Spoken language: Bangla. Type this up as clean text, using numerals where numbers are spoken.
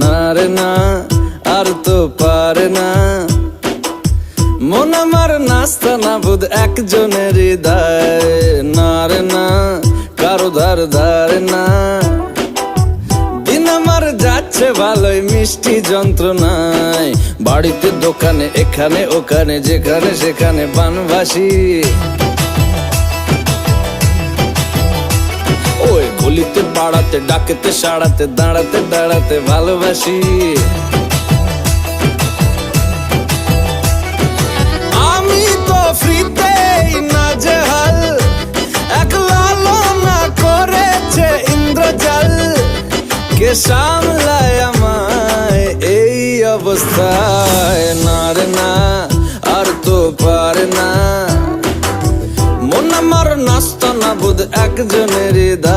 না রে না, আর তো পারে না মন আমার নাস্তা না বুধ একজনের হৃদয়। না রে না, কারো ধার ধার না, দিন আমার যাচ্ছে ভালোই মিষ্টি যন্ত্রণায়। বাড়িতে দোকানে এখানে ওখানে যেখানে সেখানে বানবাসী, ওই গলিতে পাড়াতে ডাকেতে সাড়াতে দাঁড়াতে দাঁড়াতে ভালোবাসি। আমি তো ফ্রিতেই নাজেহাল, এক লালনা করেছে ইন্দ্রজাল, কে সামলায় আমায় এই অবস্থায়। না রে না, আর তো পারে না মন আমার নাস্তা না বুধ একজনের হৃদয়।